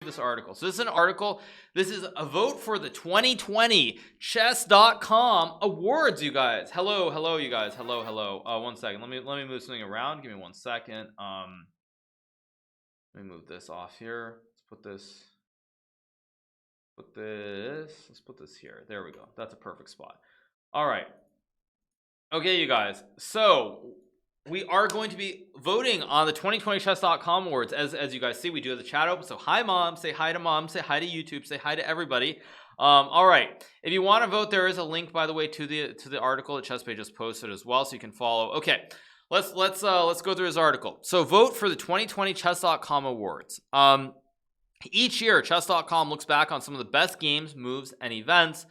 this article. So this is an article. This is a vote for the 2020 chess.com awards, you guys. Hello, you guys. Hello. 1 second. Let me move something around. Give me 1 second. Let me move this off here. Let's put this. Let's put this here. There we go. That's a perfect spot. All right. Okay, you guys. So we are going to be voting on the 2020 chess.com awards. As you guys see, we do have the chat open. So hi, mom. Say hi to mom. Say hi to YouTube. Say hi to everybody. All right. If you want to vote, there is a link, by the way, to the article that ChessPage just posted as well, so you can follow. Okay. Let's go through his article. So vote for the 2020 chess.com awards. Each year, chess.com looks back on some of the best games, moves, and events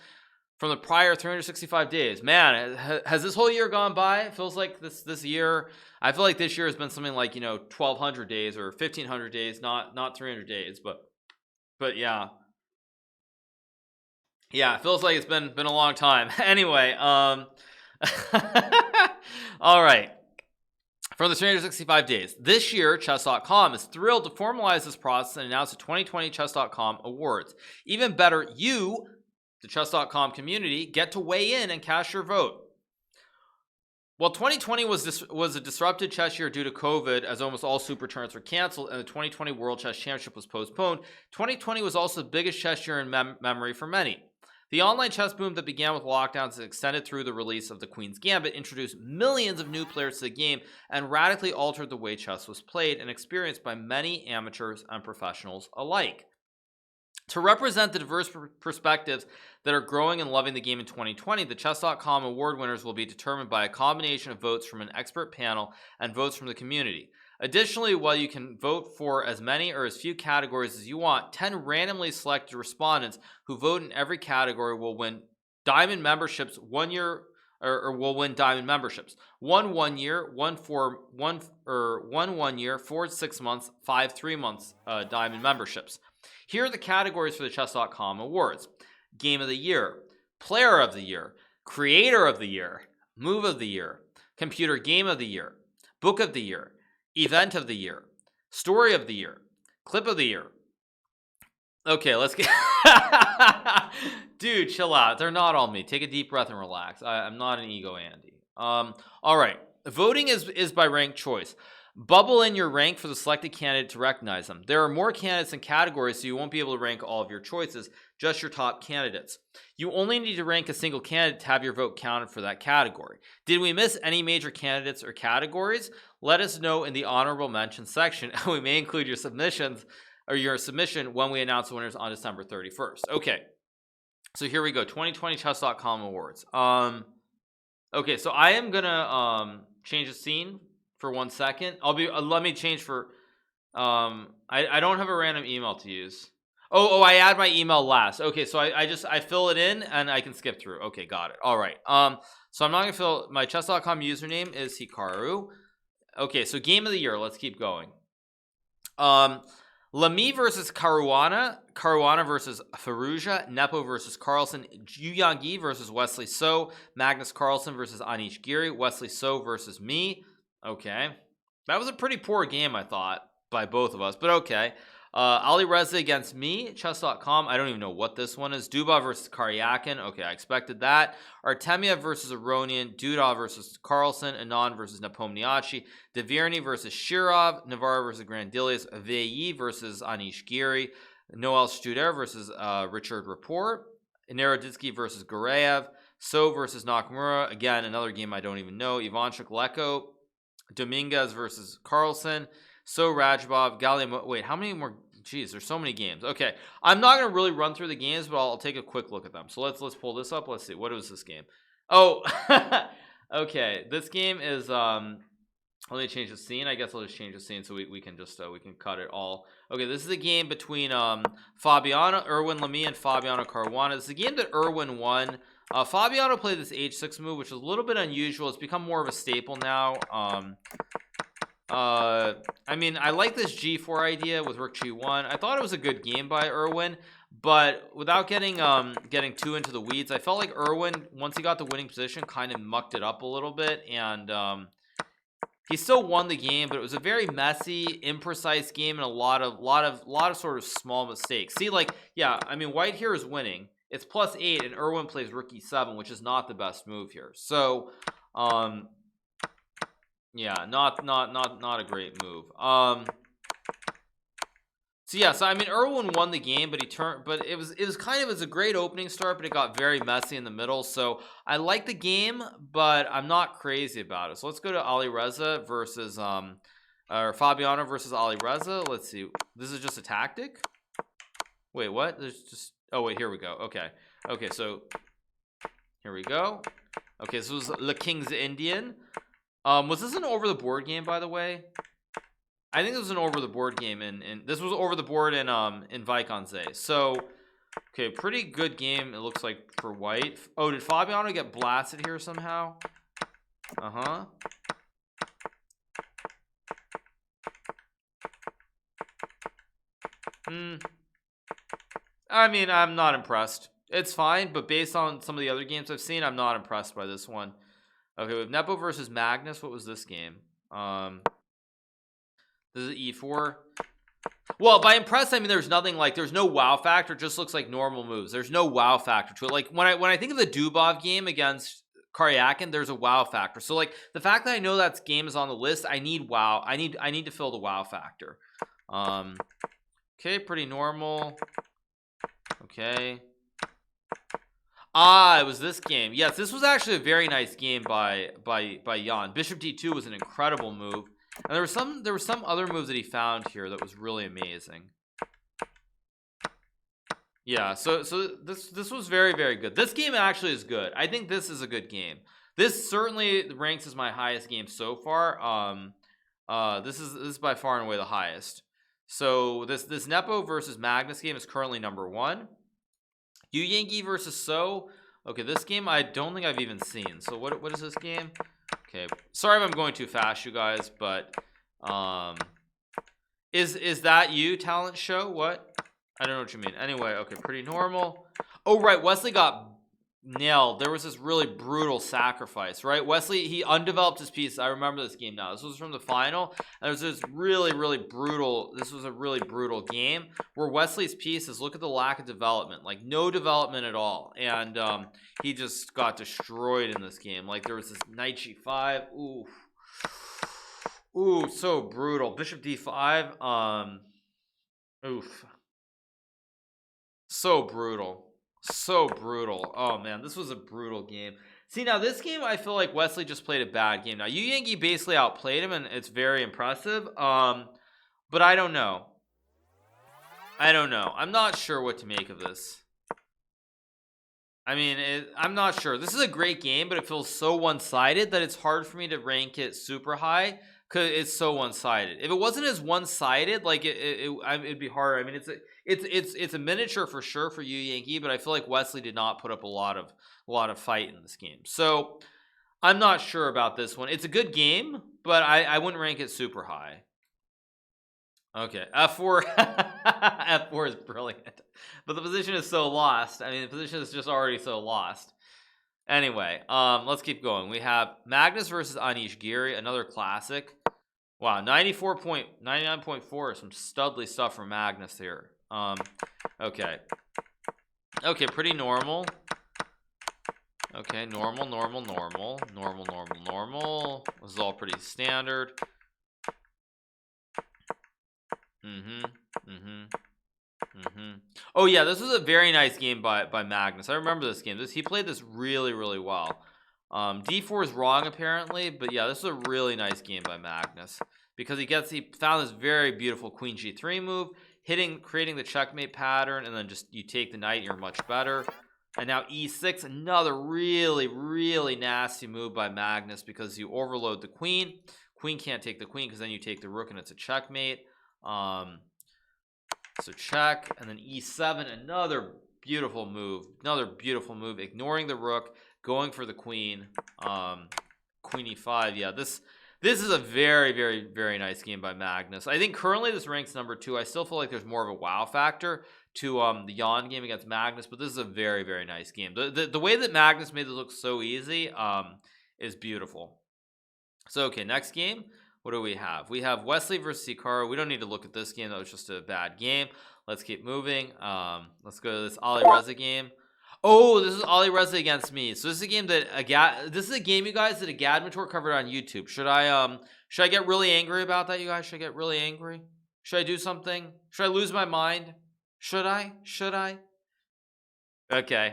from the prior 365 days. Man, has this whole year gone by? It feels like this year. I feel like this year has been something like 1,200 days or 1,500 days, not 300 days, but yeah, it feels like it's been a long time. Anyway, all right. For the 365 days, this year, chess.com is thrilled to formalize this process and announce the 2020 chess.com awards. Even better, you, the chess.com community, get to weigh in and cast your vote. While 2020 was a disrupted chess year due to COVID, as almost all super tournaments were canceled and the 2020 World Chess Championship was postponed, 2020 was also the biggest chess year in memory for many. The online chess boom that began with lockdowns and extended through the release of the Queen's Gambit introduced millions of new players to the game and radically altered the way chess was played and experienced by many amateurs and professionals alike. To represent the diverse perspectives that are growing and loving the game in 2020, the Chess.com award winners will be determined by a combination of votes from an expert panel and votes from the community. Additionally, while you can vote for as many or as few categories as you want, 10 randomly selected respondents who vote in every category will win diamond memberships 1 year, or will win diamond memberships. 1 year, 1 1 year, 4 6 months, 5 3 months diamond memberships. Here are the categories for the Chess.com awards: Game of the Year, Player of the Year, Creator of the Year, Move of the Year, Computer Game of the Year, Book of the Year, Event of the Year, Story of the Year, Clip of the Year. Okay, let's get... Dude, chill out. They're not all me. Take a deep breath and relax. I'm not an ego Andy. All right. Voting is by rank choice. Bubble in your rank for the selected candidate to recognize them. There are more candidates and categories, so you won't be able to rank all of your choices, just your top candidates. You only need to rank a single candidate to have your vote counted for that category. Did we miss any major candidates or categories? Let us know in the honorable mention section, and we may include your submissions or your submission when we announce the winners on December 31st. Okay, so here we go. 2020 chess.com awards. Okay, so I am gonna change the scene for 1 second. Let me change for I don't have a random email to use. Oh, I add my email last. Okay, so I fill it in and I can skip through. Okay, got it. All right. So I'm not gonna fill my chess.com username is Hikaru. Okay, so game of the year, let's keep going. Lenier versus Caruana versus Firouzja, Nepo versus Carlson, Yu Yangyi versus Wesley So, Magnus Carlson versus Anish Geary, Wesley So versus me. Okay, that was a pretty poor game, I thought, by both of us, but okay. Ali Reza against me, chess.com. I don't even know what this one is. Duba versus Karyakin. Okay, I expected that. Artemiev versus Aronian. Duda versus Carlson. Anand versus Nepomniachtchi. Dvierny versus Shirov. Navarro versus Grandilius. Veyi versus Anish Geary. Noel Studer versus Richard Rapport. Naroditsky versus Gureyev. So versus Nakamura. Again, another game I don't even know. Ivanchuk Leko. Dominguez versus Carlson. So Rajabov. Gallium. Wait, how many more? Jeez, there's so many games. Okay, I'm not going to really run through the games, but I'll take a quick look at them. So let's pull this up. Let's see. What is this game? Oh, okay. This game is, let me change the scene. I guess I'll just change the scene so we can just, we can cut it all. Okay, this is a game between Fabiano, Erwin Lamy, and Fabiano Caruana. This is a game that Erwin won. Fabiano played this H6 move, which is a little bit unusual. It's become more of a staple now. I mean, I like this G4 idea with Rook G1. I thought it was a good game by Erwin, but without getting too into the weeds, I felt like Erwin, once he got the winning position, kind of mucked it up a little bit, and He still won the game, but it was a very messy, imprecise game and a lot of sort of small mistakes. See, like, yeah, I mean, white here is winning. It's +8, and Irwin plays rook e7, which is not the best move here. So, yeah, not a great move. So yeah, so I mean, Irwin won the game, but it was kind of, it was a great opening start, but it got very messy in the middle. So I like the game, but I'm not crazy about it. So let's go to Ali Reza versus or Fabiano versus Ali Reza. Let's see. This is just a tactic. Wait, what? There's just, oh wait, here we go. Okay, so here we go. Okay, so this was Le King's Indian. Was this an over the board game, by the way? I think this was an over the board game, and this was over the board in Viconze. So, okay, pretty good game. It looks like for white. Oh, did Fabiano get blasted here somehow? I mean, I'm not impressed. It's fine, but based on some of the other games I've seen, I'm not impressed by this one. Okay, we have Nepo versus Magnus. What was this game? This is E4. Well, by impressed, I mean there's nothing, like, there's no wow factor. It just looks like normal moves. There's no wow factor to it. Like when I think of the Dubov game against Karyakin, there's a wow factor. So like the fact that I know that game is on the list, I need wow. I need to fill the wow factor. Okay, pretty normal. Okay. Ah, it was this game. Yes, this was actually a very nice game by Yon. Bishop D2 was an incredible move. And there was some other moves that he found here that was really amazing. Yeah, so this was very, very good. This game actually is good. I think this is a good game. This certainly ranks as my highest game so far. This is by far and away the highest. So this Nepo versus Magnus game is currently #1. Yu Yangi versus So. Okay, this game I don't think I've even seen. So what is this game? Okay, sorry if I'm going too fast, you guys, but is that you, talent show? What? I don't know what you mean. Anyway, okay, pretty normal. Oh right, Wesley got nailed. There was this really brutal sacrifice, right? Wesley, he undeveloped his piece. I remember this game now. This was from the final, and there was this really brutal, this was a really brutal game where Wesley's pieces, look at the lack of development, like no development at all, and he just got destroyed in this game. Like there was this knight g5, ooh, so brutal. Bishop d5, oof, so brutal. So brutal. Oh man, this was a brutal game. See, now this game I feel like Wesley just played a bad game. Now Yu Yangi basically outplayed him, and it's very impressive. But I don't know. I'm not sure what to make of this. I mean, I'm not sure. This is a great game, but it feels so one-sided that it's hard for me to rank it super high because it's so one-sided. If it wasn't as one-sided, like it'd be harder. I mean, it's a miniature for sure for Yu Yangi, but I feel like Wesley did not put up a lot of fight in this game. So I'm not sure about this one. It's a good game, but I wouldn't rank it super high. Okay, F4. F4 is brilliant, but the position is so lost. I mean, the position is just already so lost. Anyway, let's keep going. We have Magnus versus Anish Geary, another classic. Wow, 99.4, some studly stuff from Magnus here. Okay, pretty normal. Okay, normal. This is all pretty standard. Oh yeah, this was a very nice game by Magnus. I remember this game. He played this really well. D4 is wrong apparently, but yeah, this is a really nice game by Magnus because he found this very beautiful queen g3 move, creating the checkmate pattern, and then just you take the knight, you're much better. And now e6, another really nasty move by Magnus because you overload the queen. Queen can't take the queen because then you take the rook and it's a checkmate. So check, and then e7, another beautiful move, ignoring the rook, going for the queen. Queen e5. Yeah, this is a very nice game by Magnus. I think currently this ranks #2. I still feel like there's more of a wow factor to the Yon game against Magnus, but this is a very nice game. The way that Magnus made it look so easy is beautiful. So, okay, next game. What do we have? We have Wesley versus Hikaru. We don't need to look at this game. That was just a bad game. Let's keep moving. Let's go to this Ali Reza game. Oh, this is Ali Reza against me. So this is a game that this is a game, you guys, that a Gadmator covered on YouTube. Should I get really angry about that, you guys? Should I get really angry? Should I do something? Should I lose my mind? Should I? Okay.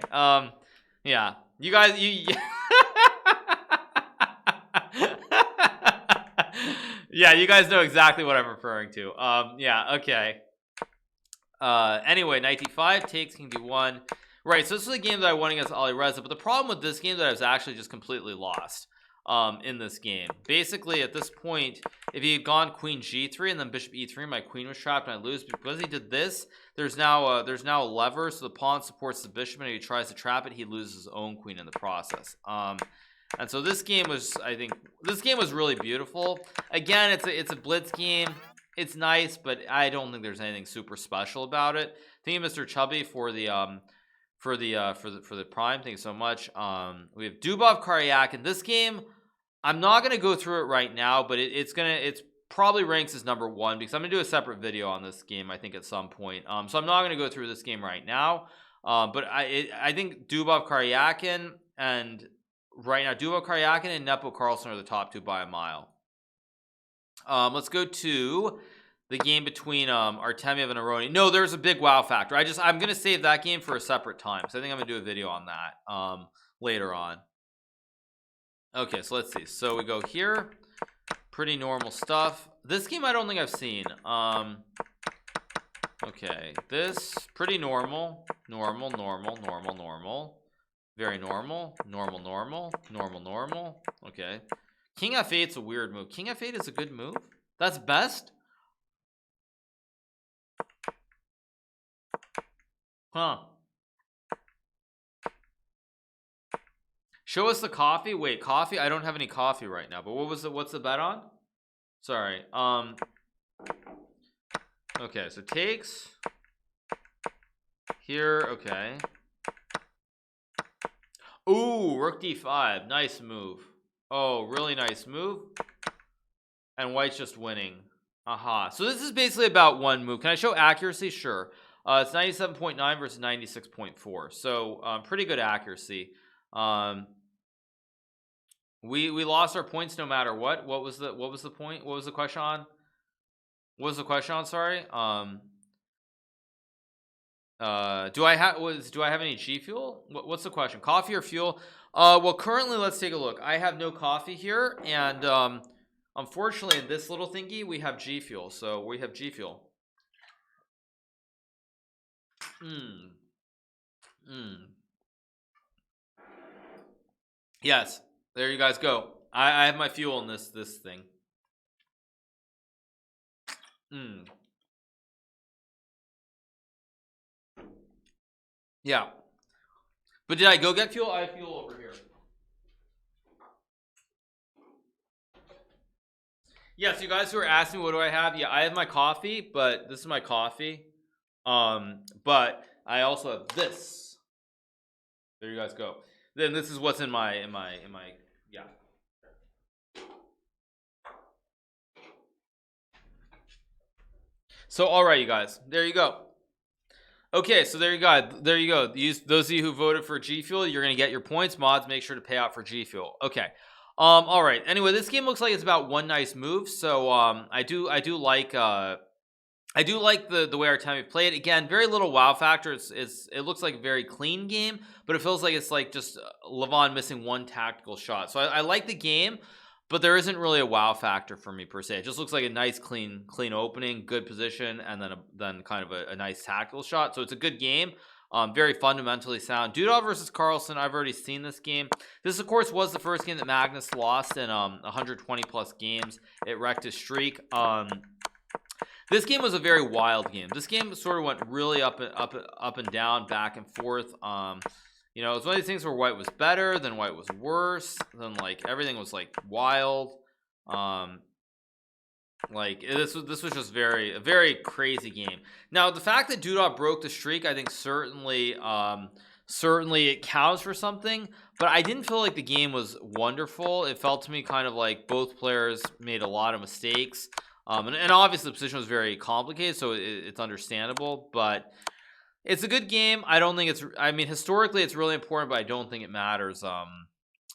Yeah. You guys, yeah, you guys know exactly what I'm referring to. Yeah, okay. Anyway, knight d5 takes king d1. Right, so this is a game that I won against Ali Reza, but the problem with this game is that I was actually just completely lost in this game. Basically, at this point, if he had gone queen g3 and then bishop e3, my queen was trapped and I lose. Because he did this, there's now a lever, so the pawn supports the bishop, and if he tries to trap it, he loses his own queen in the process. And so this game was, I think, this game was really beautiful. Again, it's a blitz game. It's nice, but I don't think there's anything super special about it. Thank you, Mr. Chubby, for the prime. Thanks so much. We have Dubov Karyak in this game. I'm not gonna go through it right now, but it's probably ranks as number 1 because I'm gonna do a separate video on this game, I think, at some point. So I'm not gonna go through this game right now. But I think Dubov Karyakin and right now Dubov Karyakin and Nepo Carlson are the top 2 by a mile. Let's go to the game between Artemiev and Aroni. No, there's a big wow factor. I'm gonna save that game for a separate time, so I think I'm gonna do a video on that later on. Okay, so let's see. So we go here. Pretty normal stuff. This game I don't think I've seen. Okay, this pretty normal. Normal. Very normal. Normal. Okay. King f8's a weird move. King f8 is a good move. That's best. Huh. Show us the coffee. Wait, coffee? I don't have any coffee right now. But what's the bet on? Sorry. Okay, so takes here. Okay. Ooh, rook d5. Nice move. Oh, really nice move. And white's just winning. Aha. So this is basically about one move. Can I show accuracy? Sure. It's 97.9 versus 96.4. So pretty good accuracy. We lost our points no matter what. What was the point? What was the question on? What was the question on? Sorry. Do I have any G fuel? What's the question? Coffee or fuel? Well, currently, let's take a look. I have no coffee here, and unfortunately, in this little thingy, we have G fuel. So we have G fuel. Yes, there you guys go. I have my fuel in this thing. Yeah. But did I go get fuel? I have fuel over here. Yes, you guys who are asking me what do I have? Yeah, I have my coffee, but this is my coffee. But I also have this. There you guys go. Then this is what's in my yeah. So all right, you guys. There you go. Okay, so there you go. There you go. Those of you who voted for G Fuel, you're gonna get your points. Mods, make sure to pay out for G Fuel. Okay. All right. Anyway, this game looks like it's about one nice move. So I do like the way Artemiev played. Again, very little wow factor. It looks like a very clean game, but it feels like it's like just Levon missing one tactical shot. So I like the game, but there isn't really a wow factor for me per se. It just looks like a nice clean opening, good position, and then kind of a nice tactical shot. So it's a good game. Very fundamentally sound. Dudov versus Carlson. I've already seen this game. This, of course, was the first game that Magnus lost in 120 plus games. It wrecked his streak. This game was a very wild game. This game sort of went really up and down, back and forth. You know, it's one of these things where white was better, then white was worse, then like everything was like wild. Like this was just a very crazy game. Now the fact that Dudov broke the streak, I think certainly it counts for something. but I didn't feel like the game was wonderful. It felt to me kind of like both players made a lot of mistakes. And obviously the position was very complicated, so it's understandable, but it's a good game. I don't think it's, I mean, historically it's really important, but I don't think it matters.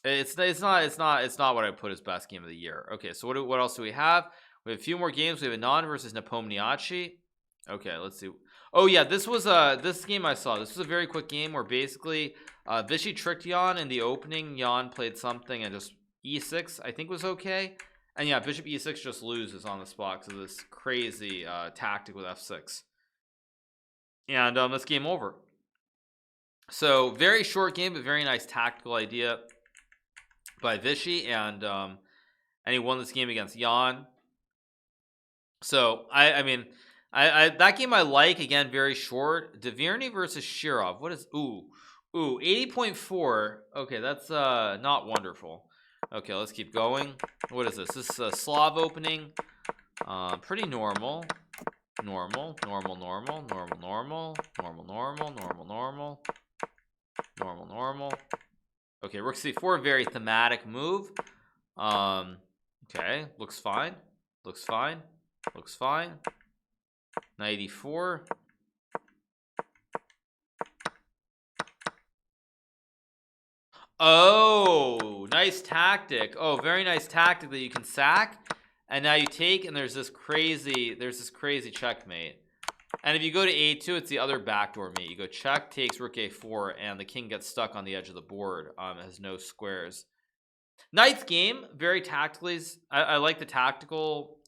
It's not what I put as best game of the year. Okay, so what else do we have? We have a few more games. We have Anon versus Nepomniachtchi. Okay, let's see. Oh yeah, this was this game I saw. This was a very quick game where basically Vichy tricked Yon in the opening. Yon played something and just e6 I think was okay. And yeah, bishop e6 just loses on the spot because of this crazy tactic with f6. And this game over. So very short game, but very nice tactical idea by Vichy, and he won this game against Yon. So I mean, that game I like. Again, very short. Dvierny versus Shirov. What is 80.4. Okay, that's not wonderful. Okay, let's keep going. What is this? This is a Slav opening. Pretty normal. Normal. Okay, rook c4, very thematic move. Okay, looks fine. Knight e4. Oh, nice tactic. Oh, very nice tactic that you can sack, and now you take, and there's this crazy checkmate. And if you go to a2, it's the other backdoor mate. You go check, takes rook a4, and the king gets stuck on the edge of the board. It has no squares. Knight's game, very tactically. I like the tactical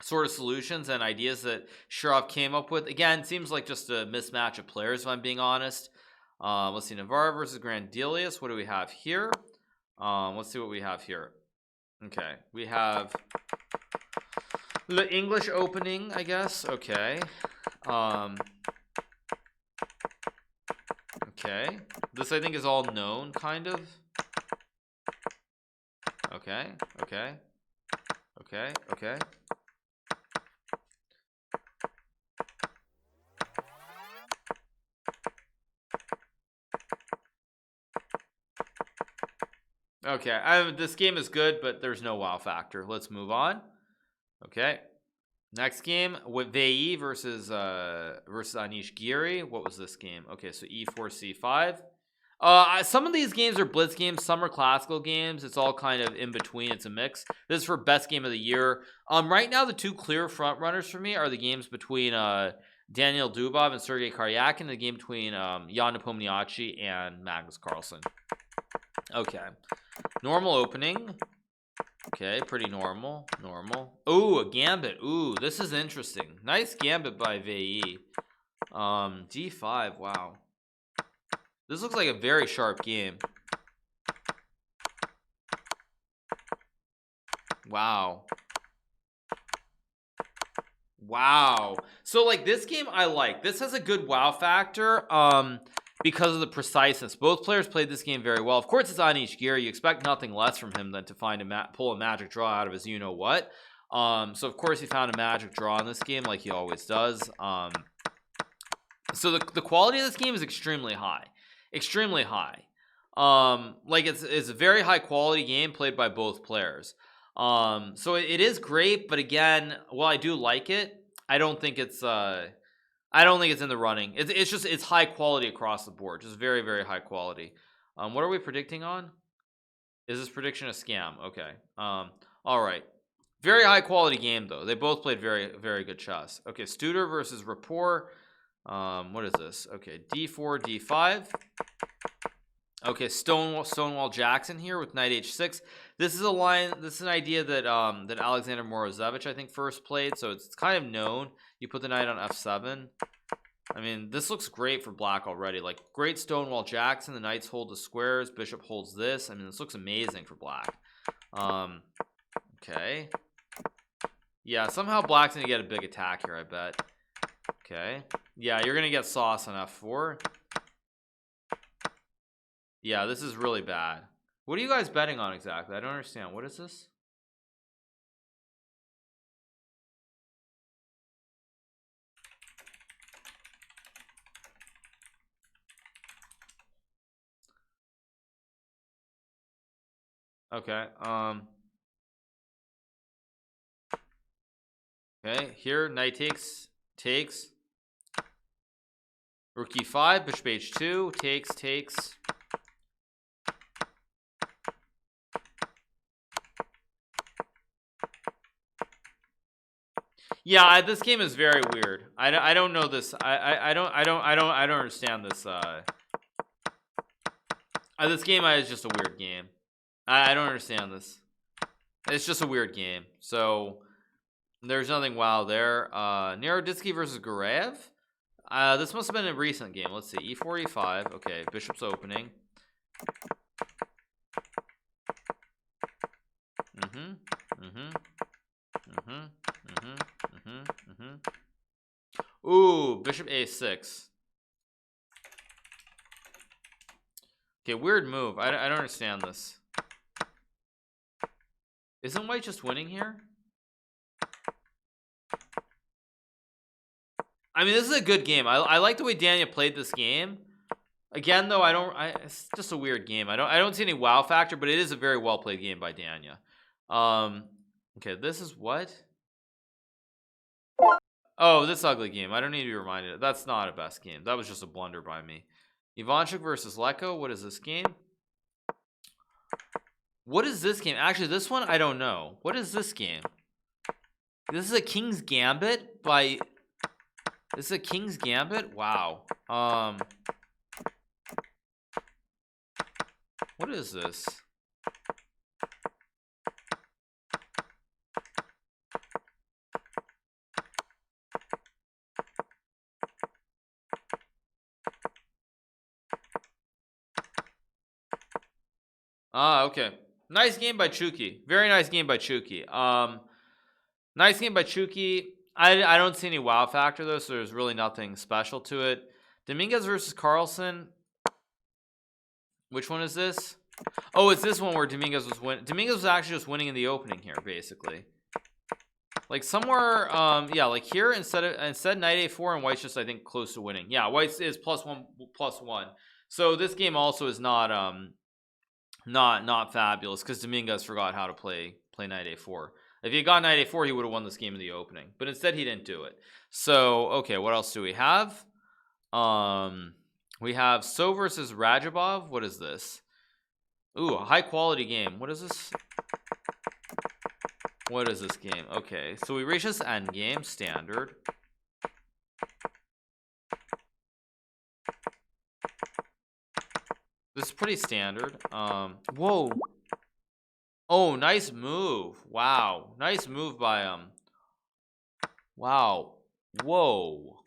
sort of solutions and ideas that Shirov came up with. Again, seems like just a mismatch of players, if I'm being honest. Let's see, Navarre versus Grandelius. What do we have here? Let's see what we have here. Okay, we have the English opening, I guess. Okay. Okay. This I think is all known, kind of. Okay. Okay, this game is good, but there's no wow factor. Let's move on. Okay, next game with Vei versus Anish Geary. What was this game? Okay, so e4 c5. Some of these games are blitz games, some are classical games. It's all kind of in between. It's a mix. This is for best game of the year. Right now the two clear front runners for me are the games between Daniel Dubov and Sergei Karyakin, the game between Jan Nepomniachtchi and Magnus Carlson. Okay, normal opening. Okay, pretty normal. Ooh, a gambit. Ooh, this is interesting. Nice gambit by Vei. d5. Wow, this looks like a very sharp game. Wow. So like this game I like. This has a good wow factor because of the preciseness. Both players played this game very well. Of course, it's Anish Geary. You expect nothing less from him than to find pull a magic draw out of his you-know-what. So of course he found a magic draw in this game like he always does. So the quality of this game is extremely high. Like it's a very high quality game played by both players. So it is great, but again, while I do like it, I don't think it's in the running. It's high quality across the board, just very, very high quality. What are we predicting on? Is this prediction a scam? Okay. All right. Very high quality game though. They both played very, very good chess. Okay, Studer versus Rapport. What is this? Okay, d4, d5. Okay, Stonewall Jackson here with knight h6. This is an idea that that Alexander Morozevich I think first played, so it's kind of known. You put the knight on f7. I mean, this looks great for black already. Like, great Stonewall Jackson. The knights hold the squares. Bishop holds this. I mean, this looks amazing for black. Okay. Yeah, somehow black's gonna get a big attack here, I bet. Okay. Yeah, you're gonna get sauce on f4. Yeah, this is really bad. What are you guys betting on exactly? I don't understand. What is this? Okay. Okay, here knight takes. Rook e5, bishop h2, takes. Yeah, this game is very weird. I don't know this. I don't understand this. This game is just a weird game. I don't understand this. It's just a weird game. So there's nothing wow there. Naroditsky versus Gurev. This must have been a recent game. Let's see. E4, E5. Okay, bishop's opening. Ooh, bishop A6. Okay, weird move. I don't understand this. Isn't white just winning here? I mean, this is a good game. I like the way Daniel played this game. Again, though, it's just a weird game. I don't see any wow factor, but it is a very well played game by Daniel. Okay, this is what? Oh, this ugly game. I don't need to be reminded. That's not a best game. That was just a blunder by me. Ivanchuk versus Leko. What is this game? What is this game? Actually, this one I don't know. What is this game? This is a King's Gambit by. This is a King's Gambit. Wow. What is this? Okay. Nice game by Chuki. Very nice game by Chuki. Nice game by Chuki. I don't see any wow factor though, so there's really nothing special to it. Dominguez versus Carlson. Which one is this? Oh, it's this one where Dominguez was winning. Dominguez was actually just winning in the opening here, basically. Like somewhere, yeah, like here instead knight a4 and white's just I think close to winning. Yeah, white's is +1. So this game also is not fabulous because Dominguez forgot how to play knight a4. If he had got knight a4, he would have won this game in the opening, but instead he didn't do it. So okay, what else do we have? We have So versus Rajabov. What is this? Ooh, a high quality game. What is this? What is this game? Okay, so we reach this end game, standard. This is pretty standard. Whoa. Oh, nice move. Wow. Nice move by Wow. Whoa.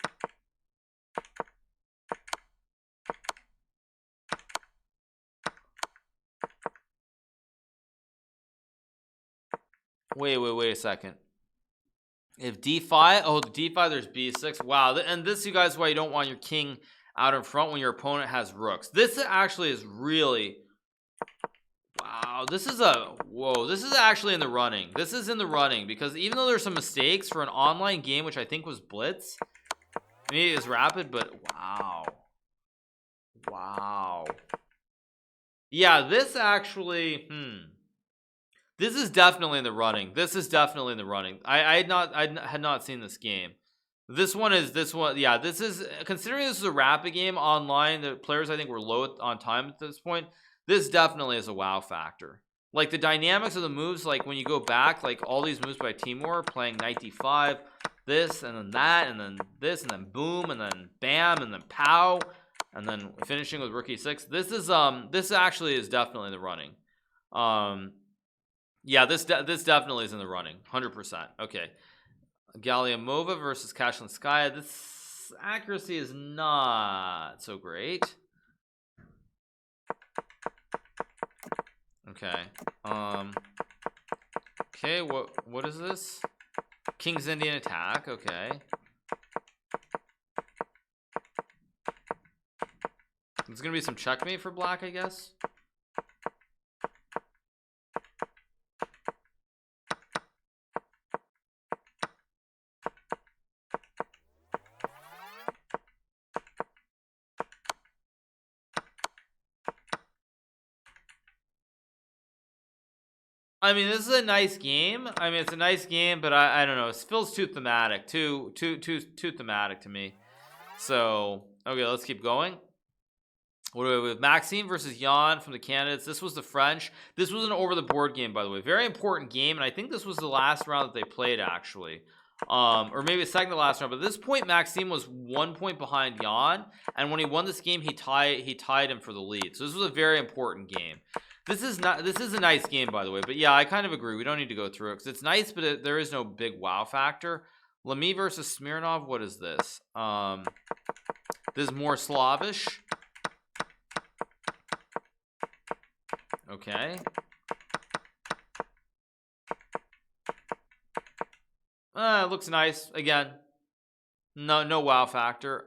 Wait a second. If d5, oh, d5, there's b6. Wow, and this, you guys, why you don't want your king out in front when your opponent has rooks. This actually is really, wow, this is this is actually in the running. This is in the running because even though there's some mistakes for an online game, which I think was Blitz, maybe it's rapid, but wow. Yeah, this actually, this is definitely in the running. I had not seen this game. This one, yeah, this is, considering this is a rapid game online, the players I think were low on time at this point, this definitely is a wow factor. Like the dynamics of the moves, like when you go back, like all these moves by Timur, playing knight d5, this, and then that, and then this, and then boom, and then bam, and then pow, and then finishing with rook e6. This actually is definitely in the running. Yeah, this definitely is in the running, 100%. Okay, Galiamova versus Kashlinskaya. This accuracy is not so great. Okay. Okay, what is this? King's Indian attack. Okay. There's gonna be some checkmate for black, I guess. I mean, this is a nice game. I mean, it's a nice game, but I don't know. It feels too thematic, too thematic to me. So, okay, let's keep going. What do we have? Maxine versus Yon from the candidates. This was the French. This was an over-the-board game, by the way. Very important game, and I think this was the last round that they played, actually. Or maybe second to last round. But at this point, Maxime was 1 point behind Yon, and when he won this game, he tied him for the lead. So this was a very important game. This is a nice game, by the way. But yeah, I kind of agree. We don't need to go through it because it's nice, but there is no big wow factor. Lenier versus Smirnov. What is this? This is more Slavish. Okay. It looks nice. Again, no wow factor.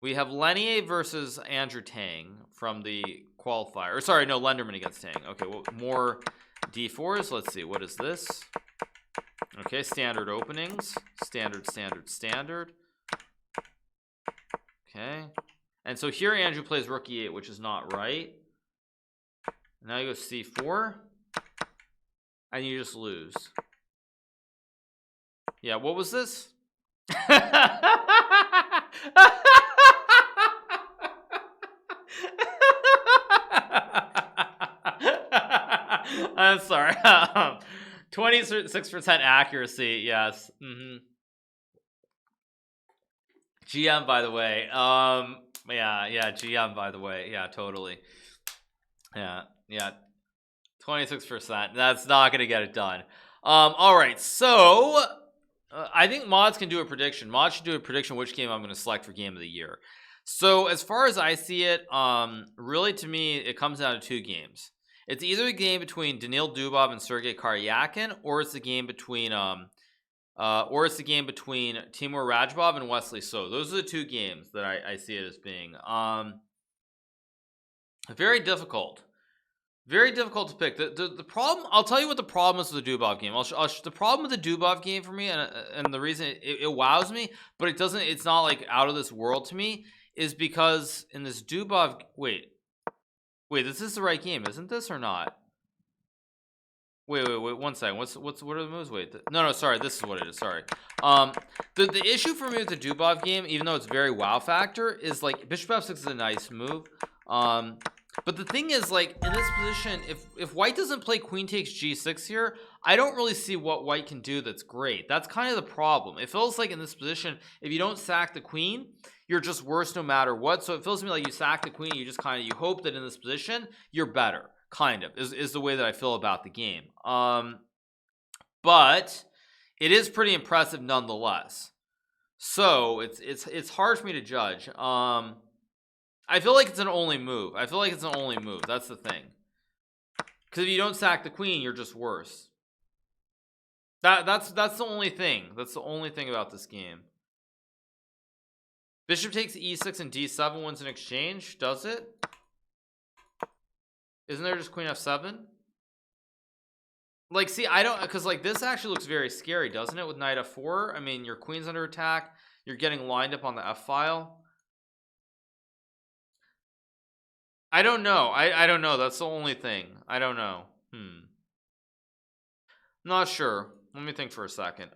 We have Lenier versus Andrew Tang from the qualifier. Or sorry, no, Lenderman against Tang. Okay, well, more D4s. Let's see. What is this? Okay, standard openings. Standard. Okay. And so here Andrew plays rook e8, which is not right. Now you go c4. And you just lose. Yeah, what was this? I'm sorry. 26% accuracy. Yes. GM, by the way. Yeah. GM, by the way. Yeah, totally. Yeah. 26%. That's not gonna get it done. All right. So I think Mods can do a prediction. Mods should do a prediction which game I'm going to select for game of the year. So as far as I see it, really to me, it comes down to two games. It's either a game between Danil Dubov and Sergei Karyakin, or it's a game between Timur Radjabov and Wesley So. Those are the two games that I see it as being. Very difficult. Very difficult to pick. The problem, I'll tell you what the problem is with the Dubov game. The problem with the Dubov game for me, and the reason it wows me, but it's not like out of this world to me, is because in this Dubov, wait, this is the right game, isn't this, or not? Wait, 1 second. What are the moves? Wait, no, sorry, this is what it is. Sorry. The issue for me with the Dubov game, even though it's very wow factor, is like Bishop F6 is a nice move. But the thing is, like, in this position, if White doesn't play Queen takes G6 here, I don't really see what White can do that's great. That's kind of the problem. It feels like in this position, if you don't sack the Queen, you're just worse no matter what. So it feels to me like you sack the Queen, you just kind of, you hope that in this position, you're better, kind of, is the way that I feel about the game. But it is pretty impressive nonetheless. So it's hard for me to judge. I feel like it's an only move. That's the thing. Because if you don't sack the Queen, you're just worse. That's the only thing. That's the only thing about this game. Bishop takes e6 and d7 wins an exchange. Does it? Isn't there just Queen f7? Like, see, I don't, because like this actually looks very scary, doesn't it? With knight f4. I mean, your queen's under attack. You're getting lined up on the f file. I don't know. I don't know. That's the only thing. I don't know. Not sure. Let me think for a second.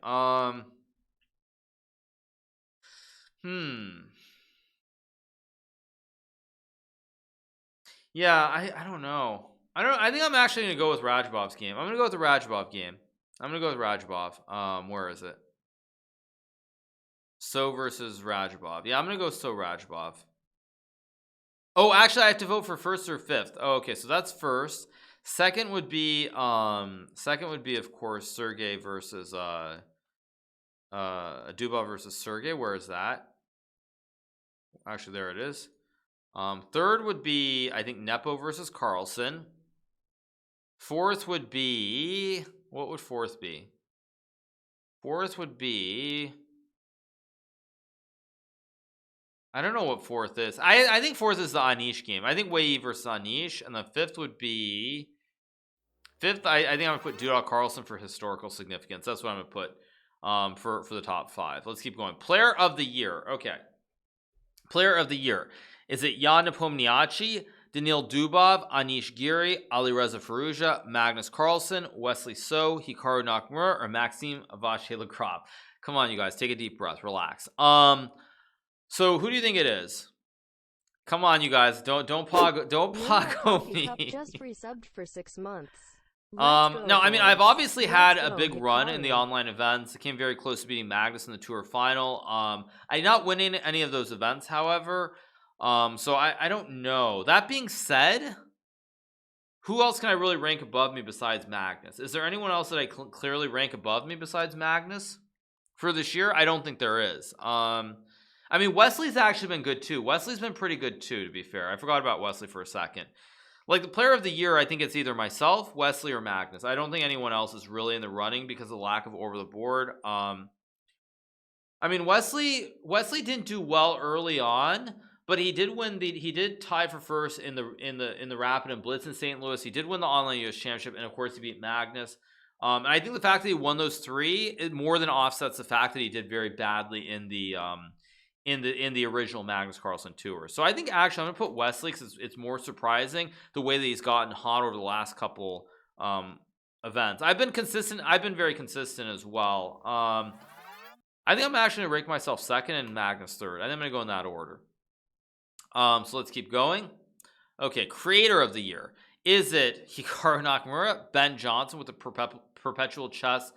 Yeah, I don't know. I think I'm actually gonna go with Radjabov's game. I'm gonna go with the Radjabov game. I'm gonna go with Radjabov. Where is it? So versus Radjabov. Yeah, I'm gonna go So Radjabov. Oh, actually, I have to vote for first or fifth. Oh, okay, so that's first. Second would be of course Sergey versus Dubov versus Sergey. Where is that? Actually, there it is. Third would be, I think, Nepo versus Carlson. Fourth would be, what would fourth be? Fourth would be, I don't know what fourth is. I think fourth is the Anish game. I think Wei versus Anish. And the fifth would be... Fifth, I think I'm going to put Dudal Carlson for historical significance. That's what I'm going to put for the top five. Let's keep going. Player of the year. Okay. Player of the year. Is it Jan Nepomniachtchi, Daniil Dubov, Anish Geary, Ali Reza Faruja, Magnus Carlson, Wesley So, Hikaru Nakamura, or Maxime Versus Yon. Come on, you guys, take a deep breath, relax. So who do you think it is? Come on, you guys, don't pago me. Just resubbed for 6 months. No, I mean, I've obviously had a big run in the online events. I came very close to beating Magnus in the tour final. I did not win any of those events, however. So I don't know. That being said, who else can I really rank above me besides Magnus? Is there anyone else that I clearly rank above me besides Magnus for this year? I don't think there is. I mean, Wesley's actually been good too. Wesley's been pretty good too, to be fair. I forgot about Wesley for a second. Like, the player of the year, I think it's either myself, Wesley, or Magnus. I don't think anyone else is really in the running because of the lack of over the board. I mean, Wesley didn't do well early on, but he did win he did tie for first in the Rapid and Blitz in St. Louis. He did win the online US Championship, and of course he beat Magnus. And I think the fact that he won those three, it more than offsets the fact that he did very badly in the original Magnus Carlson tour. So I think actually I'm gonna put Wesley because it's more surprising the way that he's gotten hot over the last couple events. I've been consistent. I've been very consistent as well. I think I'm actually gonna rank myself second and Magnus third. I think I'm gonna go in that order. So let's keep going. Okay, creator of the year. Is it Hikaru Nakamura, Ben Johnson with the Perpetual Chess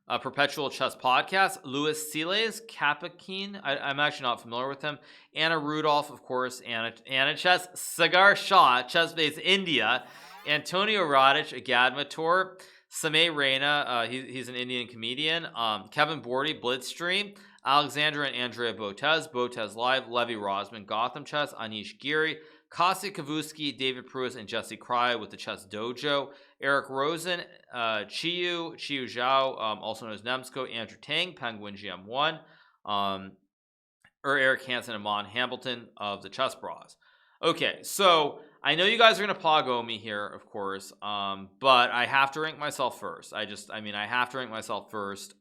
podcast, Louis Siles, Kapakine, I'm actually not familiar with him, Anna Rudolph, of course, Anna Chess, Sagar Shah, Chess Base India, Antonio Radic, Agadmator, Samay Reina, he's an Indian comedian, Kevin Bordy, Blitzstream, Alexandra and Andrea Botez Live, Levy Rosman, Gotham Chess, Anish Geary, Kostik Kavuski, David Pruitt, and Jesse Cry with the Chess Dojo, Eric Rosen, Chiyu Zhao, also known as Nemsko, Andrew Tang, Penguin GM1, or Eric Hansen and Mon Hambleton of the Chess Bras. Okay, so I know you guys are gonna pago me here, of course, but I have to rank myself first. I have to rank myself first.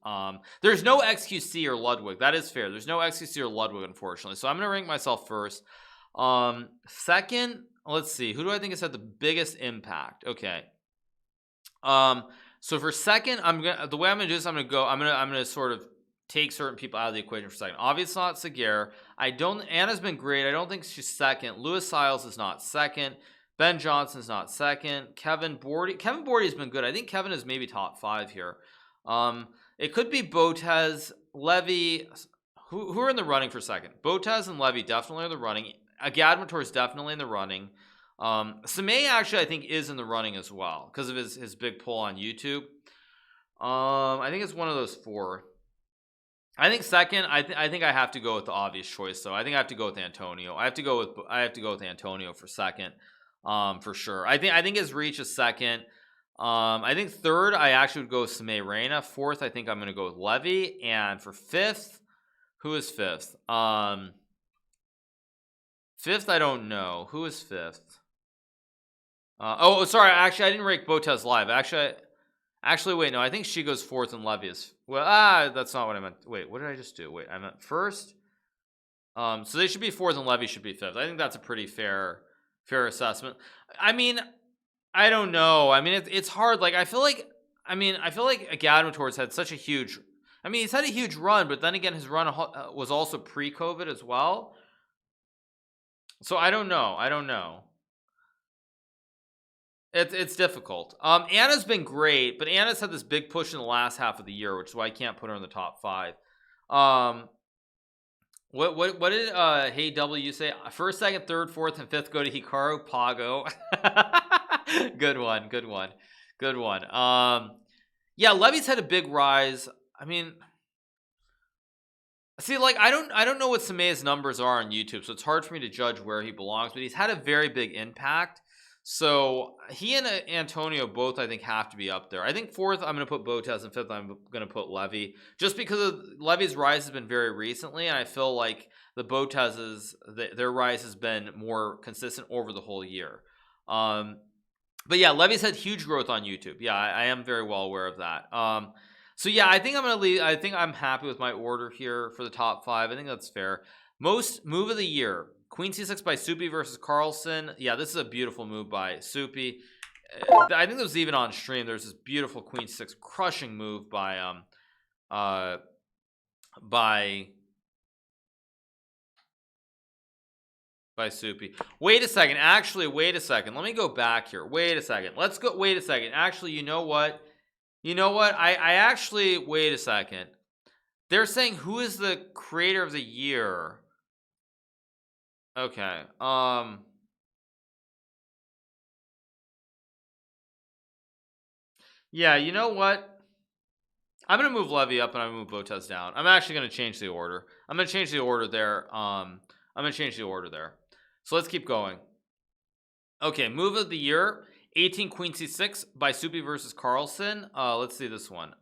There's no XQC or Ludwig. That is fair. There's no XQC or Ludwig, unfortunately. So I'm gonna rank myself first. Second, let's see. Who do I think has had the biggest impact? Okay. So for second, the way I'm gonna do this, I'm gonna sort of take certain people out of the equation for second. Obviously not Sagar. Anna's been great. I don't think she's second. Louis Siles is not second. Ben Johnson's not second. Kevin Bordy has been good. I think Kevin is maybe top 5 here. It could be Botez, Levy. Who are in the running for second? Botez and Levy definitely are in the running. Agadmator is definitely in the running. Samay actually I think is in the running as well because of his big pull on YouTube. I think it's one of those 4. I think second, I think I have to go with the obvious choice though. I think I have to go with Antonio. I have to go with Antonio for second, for sure. I think his reach is second. I think third, I actually would go with Samay Reina. Fourth, I think I'm going to go with Levy. And for fifth, who is fifth? Fifth, I don't know. Who is fifth? Sorry. Actually, I didn't rank Botez live. Actually, wait, no. I think she goes fourth and Levy is... Well, that's not what I meant. Wait, what did I just do? Wait, I meant first. So they should be fourth and Levy should be fifth. I think that's a pretty fair assessment. I mean, I don't know. I mean, it's hard. Like, I feel like Agadmator's had such a huge... I mean, he's had a huge run, but then again, his run was also pre-COVID as well. So I don't know. It's difficult. Anna's been great, but Anna's had this big push in the last half of the year, which is why I can't put her in the top 5. What did Hey W say? First, second, third, fourth, and fifth go to Hikaru Pago. Good one. Yeah, Levy's had a big rise. I mean, see, like I don't know what Samay's numbers are on YouTube, so it's hard for me to judge where he belongs. But he's had a very big impact. So he and Antonio both, I think, have to be up there. I think fourth, I'm going to put Botez, and fifth, I'm going to put Levy, just because of Levy's rise has been very recently, and I feel like the Botez's their rise has been more consistent over the whole year. But yeah, Levy's had huge growth on YouTube. Yeah, I am very well aware of that. So yeah, I think I'm going to leave. I think I'm happy with my order here for the top 5. I think that's fair. Most move of the year. Queen c6 by Soupy versus Carlson. Yeah, this is a beautiful move by Soupy. I think this was even on stream. There's this beautiful Queen c6 crushing move by Soupy. Wait a second. Actually, wait a second. Let me go back here. Wait a second. Let's go. Wait a second. Actually, you know what? I actually, wait a second. They're saying who is the creator of the year? Okay. Yeah, you know what? I'm gonna move Levy up and I'm gonna move Botez down. I'm actually gonna change the order. I'm gonna change the order there. So let's keep going. Okay, move of the year. 18 Queen c6 by Soupy versus Carlson. Let's see this one.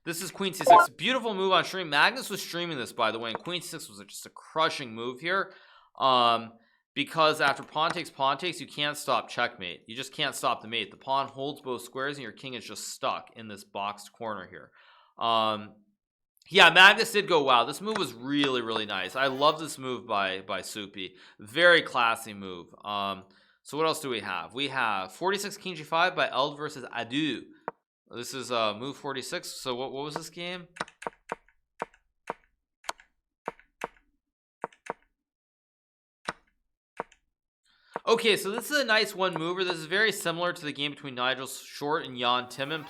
This is Queen c6. Beautiful move on stream. Magnus was streaming this, by the way, and Queen c6 was just a crushing move here. Because after pawn takes, you can't stop checkmate. You just can't stop the mate. The pawn holds both squares and your king is just stuck in this boxed corner here. Yeah, Magnus did go wow. This move was really, really nice. I love this move by Soupy. Very classy move. So what else do we have? We have 46 King G5 by Eld versus Adu. This is move 46. So what was this game? Okay, so this is a nice one mover. This is very similar to the game between Nigel Short and Jan Timman.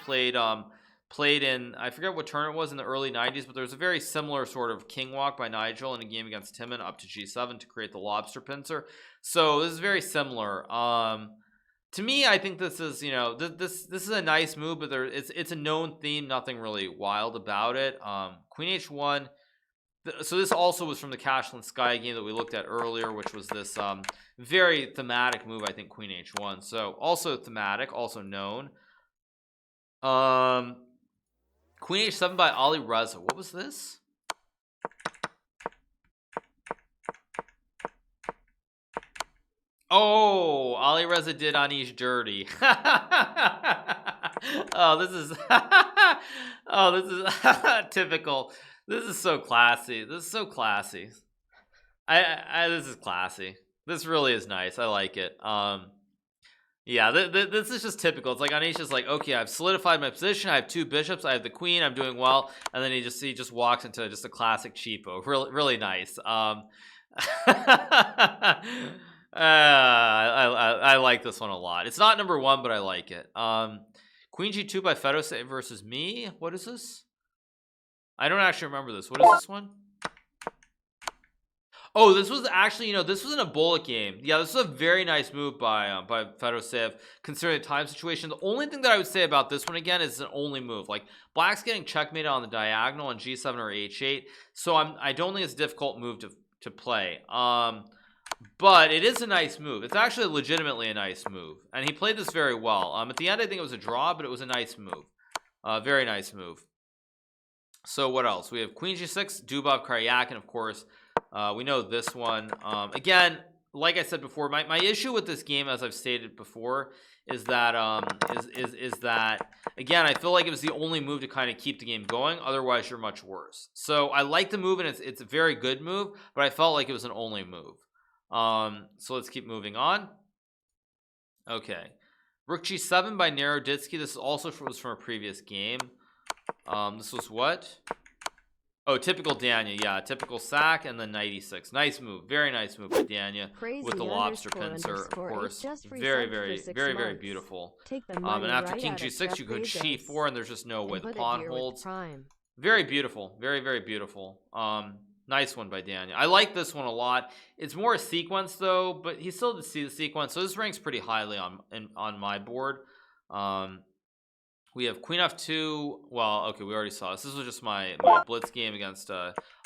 Played in, I forget what turn it was in the early 90s, but there was a very similar sort of king walk by Nigel in a game against Timman up to G7 to create the lobster pincer. So this is very similar. To me, I think this is, this is a nice move, but it's a known theme, nothing really wild about it. Queen H1. So this also was from the Cashland Sky game that we looked at earlier, which was this very thematic move, I think, Queen H1. So also thematic, also known. Queen H7 by Ali Reza. What was this? Oh, Ali Reza did Anish dirty. Oh, this is typical. This is so classy. This is so classy. This is classy. This really is nice. I like it. Yeah, this is just typical. It's like Anish is like, okay, I've solidified my position. I have two bishops. I have the queen. I'm doing well. And then he just walks into just a classic cheapo. Really nice. I like this one a lot. It's not number one, but I like it. Queen G2 by Fabiano versus me. What is this? I don't actually remember this. What is this one? Oh, this was actually, this was an Ebola game. Yeah, this was a very nice move by Fabiano, considering the time situation. The only thing that I would say about this one again is it's an only move. Like Black's getting checkmated on the diagonal on G7 or H8, so I don't think it's a difficult move to play. But it is a nice move. It's actually legitimately a nice move, and he played this very well. At the end, I think it was a draw, but it was a nice move. Very nice move. So what else? We have Queen G6, Dubov Karyakin, of course. We know this one. Again, like I said before, my issue with this game, as I've stated before, is that again, I feel like it was the only move to kind of keep the game going. Otherwise, you're much worse. So I like the move, and it's a very good move, but I felt like it was an only move. So let's keep moving on. Okay, Rook G7 by Naroditsky. This also was from a previous game. This was what? Oh, typical Danya. Yeah, typical sack and then knight e6. Nice move. Very nice move by Danya with the lobster pincer, of course. Very, very beautiful. And after king g6, you go g4, and there's just no way. The pawn holds. Very beautiful. Very beautiful. Nice one by Danya. I like this one a lot. It's more a sequence though, but he still did see the sequence, so this ranks pretty highly on my board. We have Queen F2. Well, okay, we already saw this. This was just my blitz game against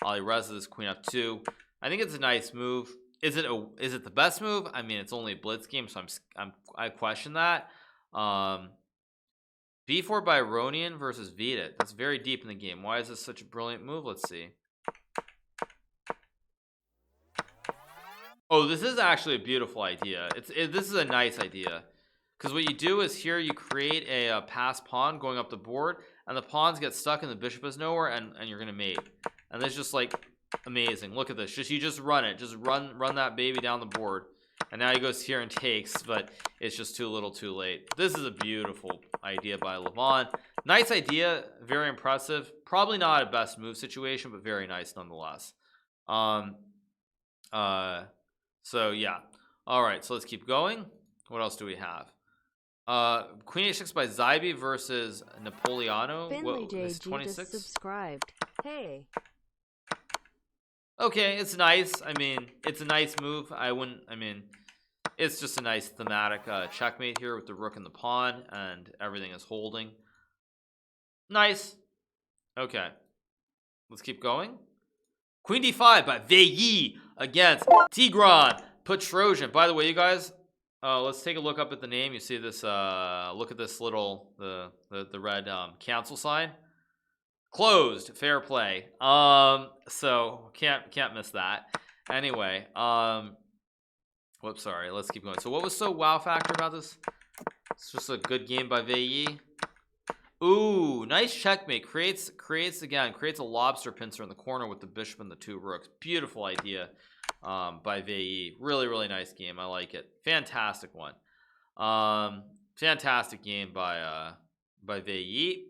Ali Reza. This Queen F2. I think it's a nice move. Is it the best move? I mean, it's only a blitz game, so I question that. B4 by Ronian versus Vidit. That's very deep in the game. Why is this such a brilliant move? Let's see. Oh, this is actually a beautiful idea. This is a nice idea. Because what you do is here you create a pass pawn going up the board, and the pawns get stuck and the bishop is nowhere, and you're going to mate. And there's just like, amazing. Look at this. You just run it. Just run that baby down the board. And now he goes here and takes, but it's just too little too late. This is a beautiful idea by Levon. Nice idea, very impressive. Probably not a best move situation, but very nice nonetheless. So yeah. All right, so let's keep going. What else do we have? Queen h6 by Zybe versus Napoleano. Finley What, this JG 26? just subscribed. Hey. Okay, it's nice. I mean, it's a nice move. It's just a nice thematic checkmate here with the rook and the pawn, and everything is holding. Nice. Okay. Let's keep going. Queen d5 by Veyi against Tigran Petrosian. By the way, you guys, let's take a look up at the name. You see this, look at this little, the red cancel sign. Closed, fair play. So can't miss that. Anyway, whoops, sorry. Let's keep going. So what was so wow factor about this? It's just a good game by Veyi. Ooh, nice checkmate. Creates a lobster pincer in the corner with the bishop and the two rooks. Beautiful idea by Veyi. Really nice game. I like it. Fantastic one. Fantastic game by Veyi.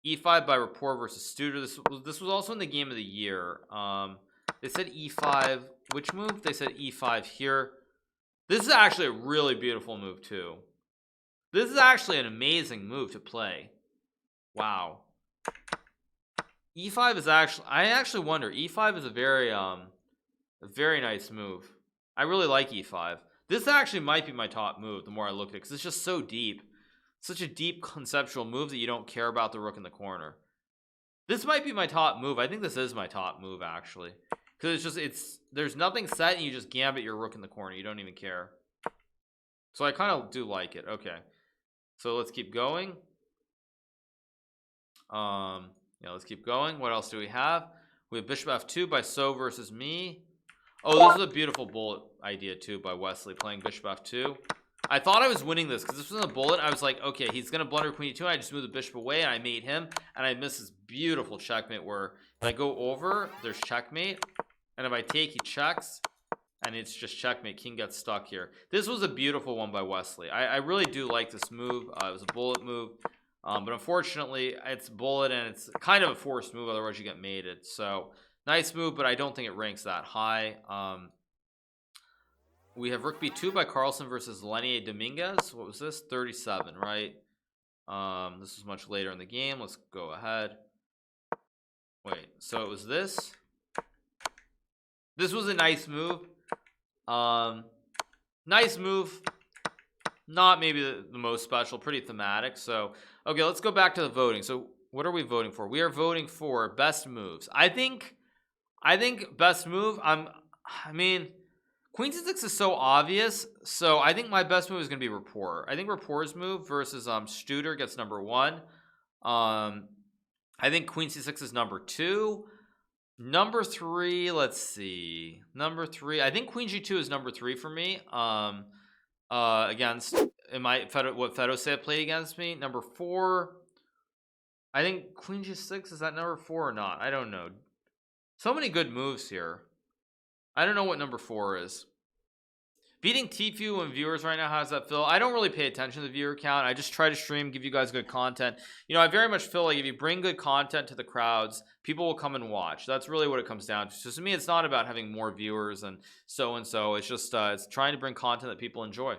E5 by Rapport versus Studer. This was also in the game of the year. They said E5. Which move? They said E5 here. This is actually a really beautiful move too. This is actually an amazing move to play. Wow. E5 is actually, I actually wonder, E5 is a very nice move. I really like E5. This actually might be my top move the more I look at it, because it's just so deep. Such a deep conceptual move that you don't care about the rook in the corner. This might be my top move. I think this is my top move actually, because there's nothing set and you just gambit your rook in the corner. You don't even care. So I kind of do like it. Okay, so let's keep going. Yeah, let's keep going. What else do we have? We have bishop f2 by So versus me. Oh, this is a beautiful bullet idea too by Wesley, playing bishop f2. I thought I was winning this because this was a bullet. I was like, okay, he's gonna blunder queen e2, and I just moved the bishop away and I made him, and I missed this beautiful checkmate where if I go over, there's checkmate, and if I take, he checks, and it's just checkmate. King gets stuck here. This was a beautiful one by Wesley. I really do like this move. It was a bullet move, but unfortunately it's bullet and it's kind of a forced move, otherwise you get mated. So nice move, but I don't think it ranks that high. We have rook b2 by Carlson versus Lenier Dominguez. What was this? 37, right? This was much later in the game. Let's go ahead. Wait, so it was this. This was a nice move. Nice move. Not maybe the most special, pretty thematic. So, okay, let's go back to the voting. So, what are we voting for? We are voting for best moves. I think best move, I mean, Queen c6 is so obvious, so I think my best move is going to be Rapport. I think Rapport's move versus Studer gets number 1. I think Queen c6 is number 2. Number 3, let's see. Number 3, I think Queen g2 is number 3 for me. Against what Fedo said played against me. Number 4, I think Queen g6, is that number 4 or not? I don't know. So many good moves here. I don't know what number 4 is. Beating Tfue and viewers right now, how does that feel? I don't really pay attention to the viewer count. I just try to stream, give you guys good content. You know, I very much feel like if you bring good content to the crowds, people will come and watch. That's really what it comes down to. So to me, it's not about having more viewers and so. It's just it's trying to bring content that people enjoy.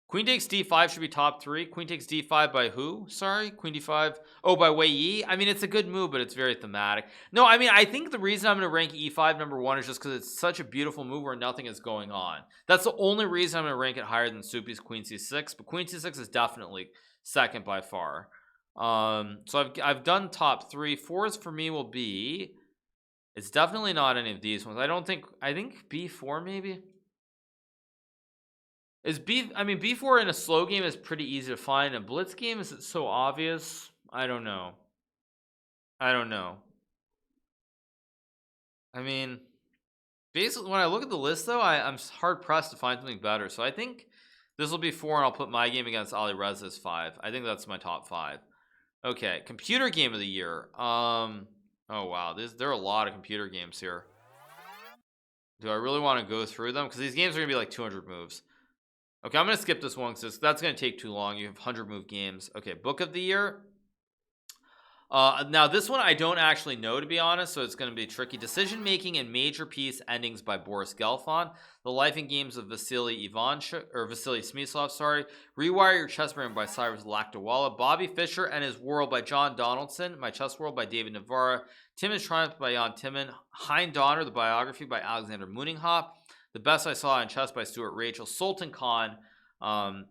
Queen takes d5 should be top 3. Queen takes d5 by who? Sorry, Queen d5. Oh, by Wei Yi. I mean, it's a good move, but it's very thematic. No, I mean, I think the reason I'm going to rank e5 number 1 is just because it's such a beautiful move where nothing is going on. That's the only reason I'm going to rank it higher than Soupy's Queen c6. But Queen c6 is definitely second by far. So I've done top 3. 4s for me will be. It's definitely not any of these ones. I think b4 maybe. B4 in a slow game is pretty easy to find. In a blitz game, is it so obvious? I don't know. I mean, basically, when I look at the list, though, I'm hard pressed to find something better. So I think this will be 4, and I'll put my game against Ali Reza as 5. I think that's my top 5. Okay, computer game of the year. Oh wow, there are a lot of computer games here. Do I really want to go through them? Because these games are gonna be like 200 moves. Okay, I'm gonna skip this one because that's gonna take too long. You have 100 move games. Okay, book of the year. Now this one I don't actually know, to be honest, so it's going to be tricky. Decision making and major piece endings by Boris Gelfand. The Life and Games of Vasily Smyslov. Sorry. Rewire Your Chess Brain by Cyrus Lakdawala. Bobby Fischer and His World by John Donaldson. My Chess World by David Navarra. Timmon's Triumph by Jan Timon. Hein Donner, the biography by Alexander Muninghoff. The Best I Saw in Chess by Stuart Rachel. Sultan Khan by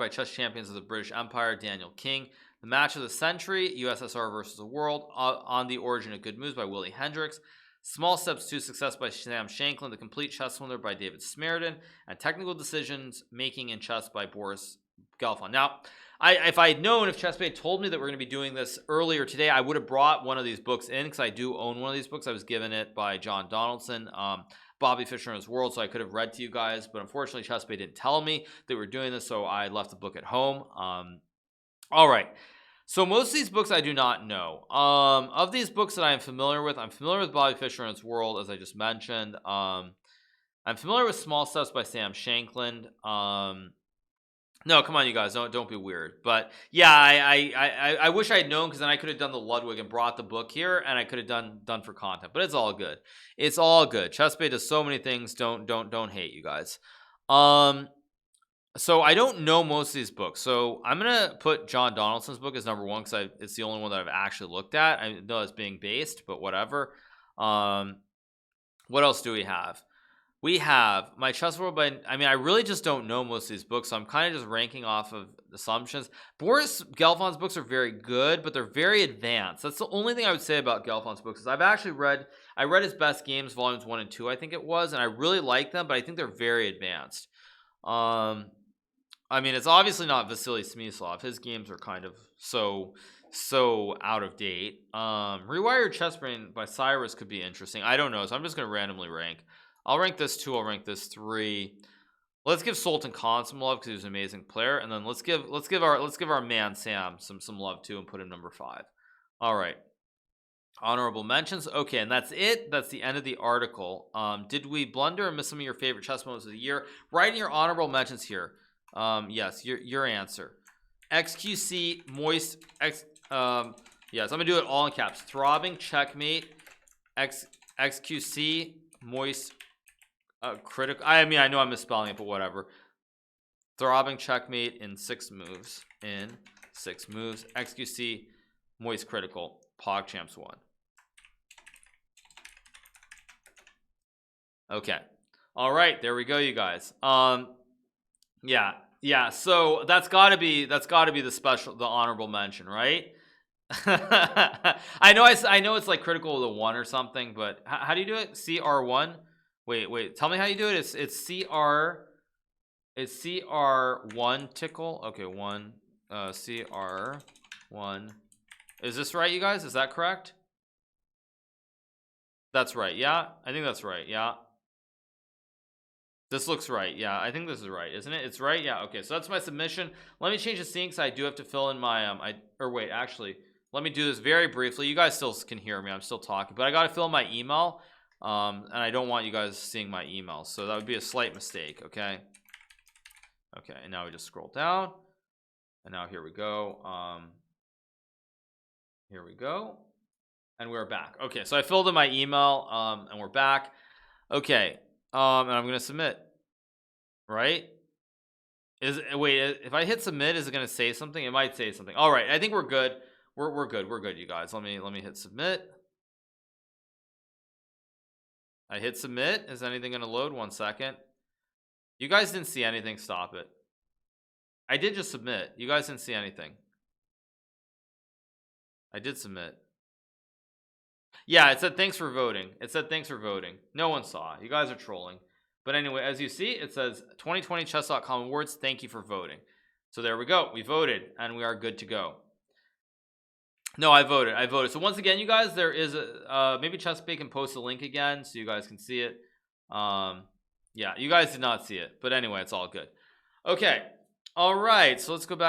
Chess Champions of the British Empire, Daniel King. The Match of the Century, USSR versus the World, On the Origin of Good Moves by Willie Hendricks. Small Steps to Success by Sam Shanklin. The Complete Chess Swindler by David Smeridin. And Technical Decisions Making in Chess by Boris Gelfand. Now, if I had known, if ChessBay had told me that we're going to be doing this earlier today, I would have brought one of these books in, because I do own one of these books. I was given it by John Donaldson. Bobby Fischer and His World, so I could have read to you guys, but unfortunately ChessBay didn't tell me that we were doing this, so I left the book at home. All right, so most of these books I do not know. Of these books that I am familiar with, I'm familiar with Bobby Fischer and His World, as I just mentioned. I'm familiar with Small Steps by Sam Shanklin. No, come on, you guys, don't be weird. But yeah, I wish I had known, because then I could have done the Ludwig and brought the book here, and I could have done for content. But it's all good. It's all good. ChessBay does so many things. Don't hate, you guys. So I don't know most of these books. So I'm gonna put John Donaldson's book as number one, because it's the only one that I've actually looked at. I know it's being based, but whatever. What else do we have? We have My Chess World by, I really just don't know most of these books, so I'm kind of just ranking off of assumptions. Boris Gelfand's books are very good, but they're very advanced. That's the only thing I would say about Gelfand's books, is I've actually read his Best Games volumes 1 and 2, I think it was, and I really like them, but I think they're very advanced. It's obviously not Vasily Smyslov. His games are kind of so out of date. Rewire Your Chess Brain by Cyrus could be interesting. I don't know, so I'm just going to randomly rank. I'll rank this 2. I'll rank this 3. Let's give Sultan Khan some love, because he was an amazing player, and then let's give our man Sam some love too, and put him number 5. All right. Honorable mentions. Okay, and that's it. That's the end of the article. Did we blunder and miss some of your favorite chess moments of the year? Write in your honorable mentions here. Yes, your answer. XQC Moist X. Yes, I'm gonna do it all in caps. Throbbing Checkmate. XQC Moist. Critical. I know I'm misspelling it, but whatever. Throbbing Checkmate in 6 moves. XQC Moist Critical. PogChamps 1. Okay. All right, there we go, you guys. Yeah. So that's got to be the honorable mention, right? I know it's like critical to 1 or something, but how do you do it? CR1. Wait. Tell me how you do it. It's CR1 tickle. Okay, 1. CR1. Is this right, you guys? Is that correct? That's right. Yeah, I think that's right. Yeah. This looks right. Yeah, I think this is right, isn't it? It's right. Yeah. Okay. So that's my submission. Let me change the scene, because I do have to fill in my wait. Actually, let me do this very briefly. You guys still can hear me. I'm still talking, but I got to fill in my email. And I don't want you guys seeing my email, so that would be a slight mistake. Okay. Okay. And now we just scroll down, and now here we go. Here we go, and we're back. Okay. So I filled in my email, and we're back. Okay. And I'm gonna submit. Right? Wait, if I hit submit, is it gonna say something? It might say something. All right, I think we're good. We're good, you guys. Let me hit submit. I hit submit. Is anything gonna load? 1 second. You guys didn't see anything. Stop it. I did just submit. You guys didn't see anything. I did submit. Yeah, it said thanks for voting. No one saw. You guys are trolling. But anyway, as you see, it says 2020 chess.com awards. Thank you for voting. So there we go. We voted, and we are good to go. No, I voted. So once again, you guys, there is a maybe ChessBay can post a link again so you guys can see it. Yeah, you guys did not see it, but anyway, it's all good. Okay. All right. So let's go back